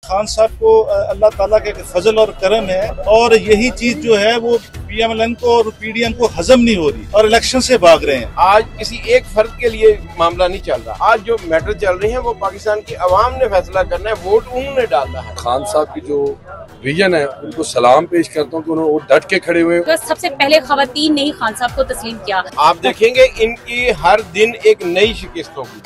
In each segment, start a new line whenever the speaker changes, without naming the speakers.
खान साहब को अल्लाह ताला के फजल और करम है, और यही चीज जो है वो PMLN को और PDM को हजम नहीं हो रही और इलेक्शन से भाग रहे हैं।
आज किसी एक फर्द के लिए मामला नहीं चल रहा, आज जो मैटर चल रहे हैं वो पाकिस्तान की अवाम ने फैसला करना है, वोट उन्होंने डालना है।
खान साहब की जो विजन है उनको सलाम पेश करता हूँ कि उन्होंने वो डट के खड़े हुए।
तो सबसे पहले खवातीन ने ही खान साहब को तस्लीम किया।
आप देखेंगे इनकी हर दिन एक नई शिकस्त होगी।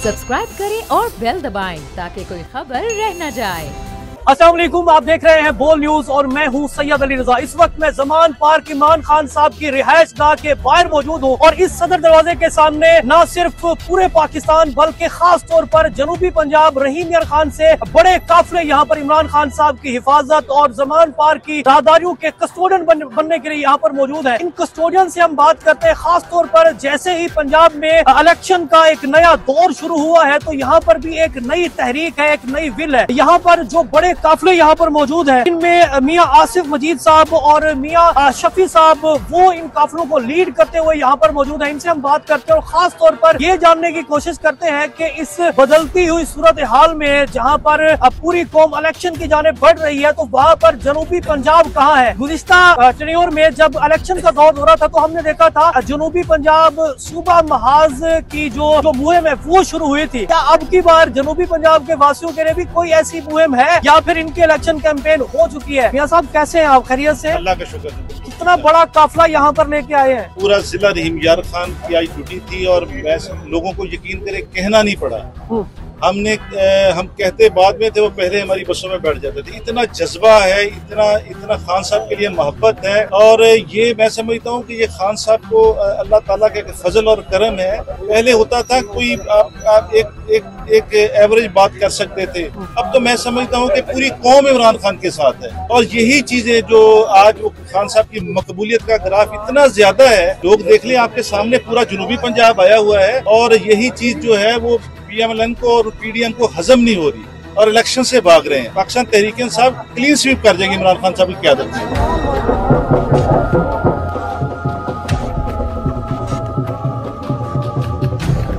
सब्सक्राइब करें और बेल दबाएं ताकि कोई खबर रह न जाए।
अस्सलाम वालेकुम, आप देख रहे हैं बोल न्यूज और मैं हूं सैयद अली रजा। इस वक्त मैं जमान पार्क इमरान खान साहब की रिहाइश गाह के बाहर मौजूद हूं और इस सदर दरवाजे के सामने न सिर्फ पूरे पाकिस्तान बल्कि खास तौर पर जनूबी पंजाब रहीम यार खान से बड़े काफिले यहाँ पर इमरान खान साहब की हिफाजत और जमान पार्क की राहदारियों के कस्टोडियन बनने के लिए यहाँ पर मौजूद है। इन कस्टोडियन से हम बात करते हैं। खास तौर पर जैसे ही पंजाब में इलेक्शन का एक नया दौर शुरू हुआ है तो यहाँ पर भी एक नई तहरीक है, एक नई विल है। यहाँ पर जो बड़े काफिले यहाँ पर मौजूद हैं, इनमें मियाँ आसिफ मजीद साहब और मियाँ शफी साहब वो इन काफिलों को लीड करते हुए यहाँ पर मौजूद हैं। इनसे हम बात करते हैं और खास तौर पर ये जानने की कोशिश करते हैं कि इस बदलती हुई सूरत हाल में जहाँ पर पूरी कौम इलेक्शन की जाने बढ़ रही है तो वहाँ पर जनूबी पंजाब कहाँ है। गुज़िश्ता टेन्योर में जब इलेक्शन का दौर हो रहा था तो हमने देखा था जनूबी पंजाब सूबा महाज की जो मुहिम है वो शुरू हुई थी। क्या अब की बार जनूबी पंजाब के वासियों के लिए भी कोई ऐसी मुहिम है या फिर इनके इलेक्शन कैंपेन हो चुकी है? मियां साहब कैसे हैं आप? खैरियत से?
अल्लाह का शुक्र।
कितना बड़ा काफिला यहाँ पर लेके आए हैं?
पूरा जिला रहीम यार खान की आज ड्यूटी थी और मैं लोगों को यकीन करे कहना नहीं पड़ा। हम कहते बाद में थे, वो पहले हमारी बसों में बैठ जाते थे। इतना जज्बा है, इतना खान साहब के लिए मोहब्बत है और ये मैं समझता हूँ कि ये खान साहब को अल्लाह ताला के फजल और करम है। पहले होता था कोई आप एक एवरेज बात कर सकते थे, अब तो मैं समझता हूँ कि पूरी कौम इमरान खान के साथ है और यही चीजें जो आज वो खान साहब की मकबूलियत का ग्राफ इतना ज्यादा है, लोग देख लें आपके सामने पूरा जनूबी पंजाब आया हुआ है और यही चीज जो है वो PMLN को और PDM को हजम नहीं हो रही और इलेक्शन से भाग रहे हैं। पाकिस्तान तहरीक इंसाफ क्लीन स्वीप कर जाएंगे इमरान खान साहब की क़यादत में।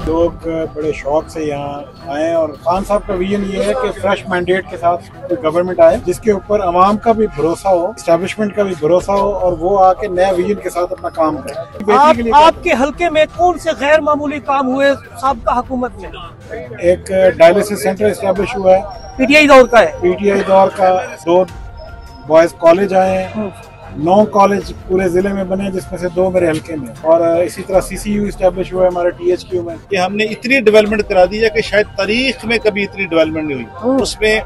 लोग बड़े शौक से यहाँ आए और खान साहब का विजन ये है कि फ्रेश मैंडेट के साथ कोई गवर्नमेंट आए जिसके ऊपर अवाम का भी भरोसा हो, एस्टेब्लिशमेंट का भी भरोसा हो और वो आके नया विजन के साथ अपना काम करे।
आपके हल्के में कौन से गैर मामूली काम हुए साबिक़ा हुकूमत में?
एक डायलिसिस सेंटर एस्टेब्लिश हुआ है,
PTI दौर का है।
PTI दौर का 2 बॉयज कॉलेज आए हैं, 9 कॉलेज पूरे जिले में बने जिसमें से 2 मेरे हल्के में, और इसी तरह CCU एस्टेब्लिश हुआ है हमारे THQ में।
कि हमने इतनी डेवलपमेंट करा दी है कि शायद तारीख में कभी इतनी डेवलपमेंट नहीं हुई। उसमें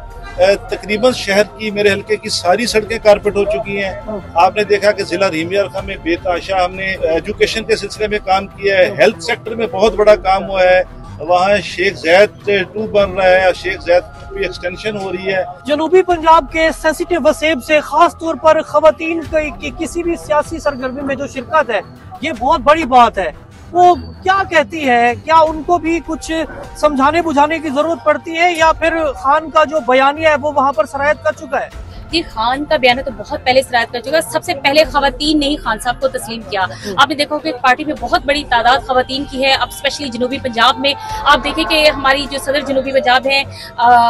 तकरीबन शहर की मेरे हल्के की सारी सड़कें कारपेट हो चुकी हैं। आपने देखा कि जिला रहीम यार खान में बेतहाशा हमने एजुकेशन के सिलसिले में काम किया है, हेल्थ सेक्टर में बहुत बड़ा काम हुआ है। वहाँ शेख ज़ैद 2 बन रहा है, शेख ज़ैद की एक्सटेंशन हो रही है।
जनूबी पंजाब के सेंसिटिव वसेब से खास तौर पर खवातीन की किसी भी सियासी सरगर्मी में जो शिरकत है ये बहुत बड़ी बात है। वो क्या कहती है, क्या उनको भी कुछ समझाने बुझाने की जरूरत पड़ती है या फिर खान का जो बयानिया है वो वहाँ पर सरायत कर चुका है?
जी, खान का बयान तो बहुत पहले सराहत कर चुका है। सबसे पहले खवातीन ने ही खान साहब को तस्लीम किया। आपने देखा कि पार्टी में बहुत बड़ी तादाद खवातीन की है। अब स्पेशली जनूबी पंजाब में आप देखें कि हमारी जो सदर जनूबी पंजाब है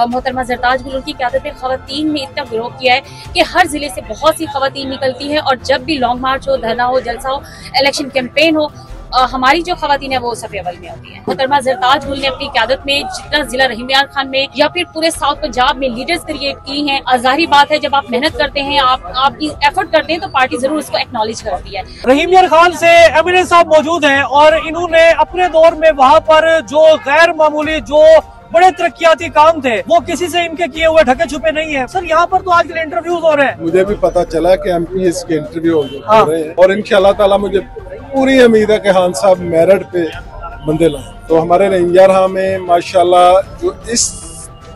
मोहतरमा जरताज गुल, उनकी क़यादत में खवातीन ने इतना गिरोह किया है कि हर जिले से बहुत सी खवातीन निकलती हैं और जब भी लॉन्ग मार्च हो, धरना हो, जलसा हो, इलेक्शन कैंपेन हो, हमारी जो खवातीन है वो सफ़े अव्वल में होती है। मोहतरमा जरताज गुल ने अपनी क़यादत में जितना जिला रहीम यार खान में या फिर पूरे साउथ पंजाब में लीडर्स क्रिएट की हैं। जाहिर बात है जब आप मेहनत करते हैं, आपकी एफर्ट करते हैं तो पार्टी जरूर उसको एक्नॉलेज करती है।
रहीम यार खान से MLA साहब मौजूद हैं और इन्होंने अपने दौर में वहाँ पर जो गैर मामूली जो बड़े तरक्याती काम थे वो किसी से इनके किए हुए ढके छुपे नहीं है। सर यहाँ पर तो आजकल इंटरव्यूज हो रहे हैं।
मुझे भी पता चला कि MPs के इंटरव्यू हो रहे हैं और इंशाल्लाह ताला मुझे पूरी उम्मीद है कि खान साहब मेरिट पे बंदे लाए। तो हमारे रहीम यार खान में माशाल्लाह जो इस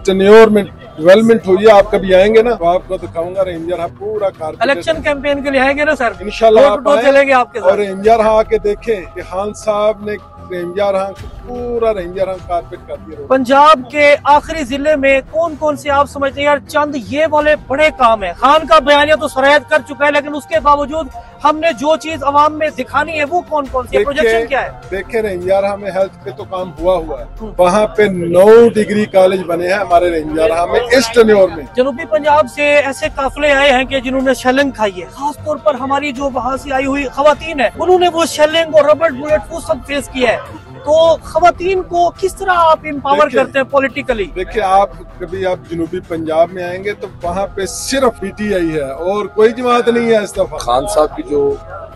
टेन्योर में डेवलपमेंट हुई है। आप कभी आएंगे ना तो आपको दिखाऊंगा रेंजर हाँ पूरा कारपेट।
इलेक्शन कैंपेन के लिए आएंगे ना सर?
इंशाल्लाह आप आएं
चलेंगे आपके साथ।
और रेंजर हाँ आके देखें कि खान साहब ने रेंजर हाँ पूरा रेंजर हाँ कारपेट कर दिया।
पंजाब के आखिरी जिले में कौन कौन से आप समझते हैं यार चंद ये वाले बड़े काम है? खान का बयानिया तो सरायत कर चुका है, लेकिन उसके बावजूद हमने जो चीज अवाम में दिखानी है वो कौन कौन सी? प्रोजेक्शन क्या है?
देखे रेंजर में हेल्थ पे तो काम हुआ है, वहाँ पे 9 डिग्री कॉलेज बने हैं हमारे रेंजर में इस टेन्योर में।
जनूबी पंजाब से ऐसे काफिले आए हैं कि जिन्होंने शेलिंग खाई है, खास तौर पर हमारी जो वहाँ से आई हुई खवातीन है उन्होंने वो शेलिंग और रबड़ बुलेट वो सब फेस किया है। तो खवातीन को किस तरह आप एम्पावर करते हैं पॉलिटिकली?
देखिए आप कभी आप जनूबी पंजाब में आएंगे तो वहाँ पे सिर्फ पीटीआई है और कोई जमात नहीं है इस दफा।
खान साहब की जो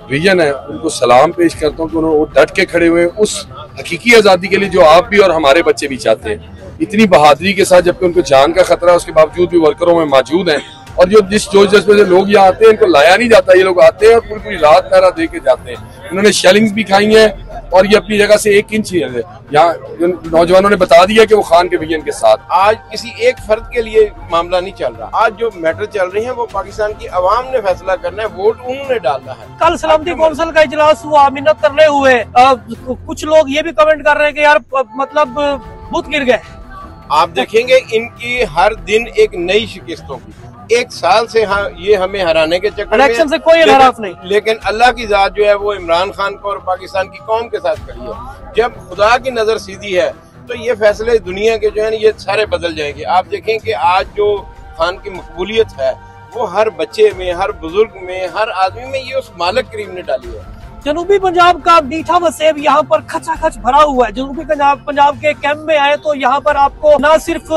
विजन है उनको सलाम पेश करता हूँ कि उन्होंने वो डट के खड़े हुए उस हकीकी आजादी के लिए जो आप भी और हमारे बच्चे भी चाहते हैं, इतनी बहादुरी के साथ, जबकि उनको जान का खतरा उसके बावजूद भी वर्करों में मौजूद है। और जो जिस जोश जज्बे से लोग यहाँ आते हैं इनको लाया नहीं जाता, ये लोग आते हैं और पूरी पूरी रात पहरा दे के जाते हैं। इन्होंने शेलिंग्स भी खाई हैं और ये अपनी जगह से 1 इंच ही है। यहाँ नौजवानों ने बता दिया कि वो खान के विजन के साथ।
आज किसी एक फर्द के लिए मामला नहीं चल रहा, आज जो मैटर चल रहे हैं वो पाकिस्तान की अवाम ने फैसला करना है, वोट उन्होंने डालना है।
कल सलामती कौंसिल का इजलास हुआ, मिन्नत करने हुए, कुछ लोग ये भी कमेंट कर रहे हैं कि यार मतलब बुत गिर गए।
आप देखेंगे इनकी हर दिन एक नई शिकस्तों की, 1 साल से ये हमें हराने के चक्कर में,
इलेक्शन से कोई इनहराफ नहीं,
लेकिन अल्लाह की जात जो है वो इमरान खान को और पाकिस्तान की कौम के साथ खड़ी है। जब खुदा की नजर सीधी है तो ये फैसले दुनिया के जो है ये सारे बदल जाएंगे। आप देखें कि आज जो खान की मकबूलियत है वो हर बच्चे में, हर बुजुर्ग में, हर आदमी में ये उस मालिक करीम ने डाली है।
जनूबी पंजाब का मीठा वसेब यहाँ पर खचाखच भरा हुआ है। जनूबी पंजाब के कैंप में आए तो यहाँ पर आपको न सिर्फ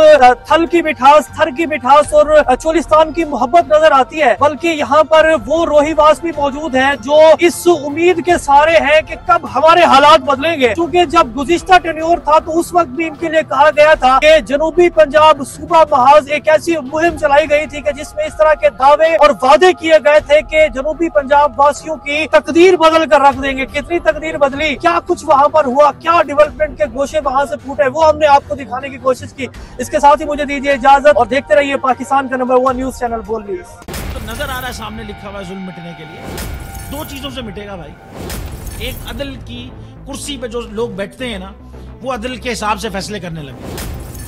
थल की मिठास, थर की मिठास और चोलिस्तान की मोहब्बत नजर आती है, बल्कि यहाँ पर वो रोहीवास भी मौजूद हैं जो इस उम्मीद के सारे हैं कि कब हमारे हालात बदलेंगे। क्योंकि जब गुज़िश्ता टेन्योर था तो उस वक्त भी इनके लिए कहा गया था कि जनूबी पंजाब सूबा महाज एक ऐसी मुहिम चलाई गई थी कि जिसमें इस तरह के दावे और वादे किए गए थे कि जनूबी पंजाब वासियों की तकदीर बदल रख देंगे। कितनी तकदीर बदली, क्या कुछ वहाँ पर हुआ, क्या डेवलपमेंट के गोशे वहाँ से फूटे, वो हमने आपको दिखाने की कोशिश की। इसके साथ ही मुझे दीजिए इजाजत और देखते रहिए पाकिस्तान का नंबर 1 न्यूज चैनल बोल न्यूज।
तो नजर आ रहा है सामने लिखा हुआ है जुल्म मिटने के लिए 2 चीजों से मिटेगा भाई। एक अदल की कुर्सी पे जो लोग बैठते हैं ना वो अदल के हिसाब से फैसले करने लगे,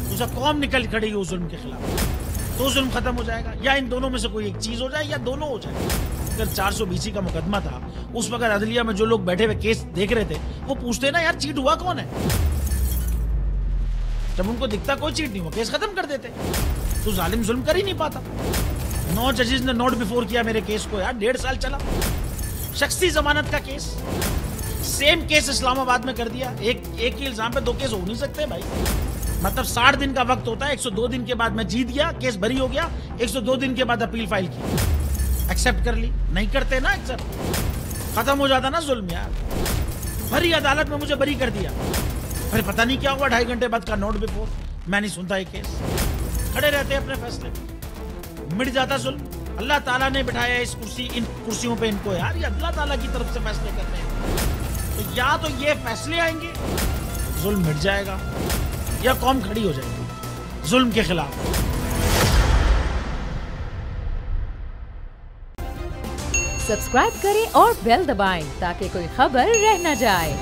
दूसरा कौम निकल खड़ी उस जुल्म के खिलाफ, तो जुल्म खत्म हो जाएगा। या इन दोनों में से कोई एक चीज हो जाए या दोनों हो जाए। अगर 420 का मुकदमा था उस वक्त अदलिया में जो लोग बैठे हुए केस देख रहे थे वो पूछते ना यार चीट हुआ कौन है, जब उनको दिखता कोई चीट नहीं हुआ केस खत्म कर देते। तो जालिम जुल्म कर ही नहीं पाता। 9 जजेस ने नोट बिफोर किया मेरे केस को यार, 1.5 साल चला। शख्सी जमानत का केस, सेम केस इस्लामाबाद में कर दिया। एक ही इल्जाम पे 2 केस हो नहीं सकते भाई। मतलब 60 दिन का वक्त होता है, 102 दिन के बाद मैं जीत गया, केस बरी हो गया, 102 दिन के बाद अपील फाइल की, एक्सेप्ट कर ली। नहीं करते ना एक्सेप्ट, खत्म हो जाता ना जुल्म यार। भरी अदालत में मुझे बरी कर दिया, फिर पता नहीं क्या हुआ 2.5 घंटे बाद का नोट बिफोर, मैं नहीं सुनता ये केस। खड़े रहते अपने फैसले, मिट जाता जुल्म। अल्लाह ताला ने बिठाया इस इन कुर्सियों पे इनको यार, ये अल्लाह ताला की तरफ से फैसले करते हैं। तो या तो ये फैसले आएंगे जुल्म मिट जाएगा, या कौम खड़ी हो जाएगी जुल्म के खिलाफ।
सब्सक्राइब करें और बेल दबाएं ताकि कोई खबर रह न जाए।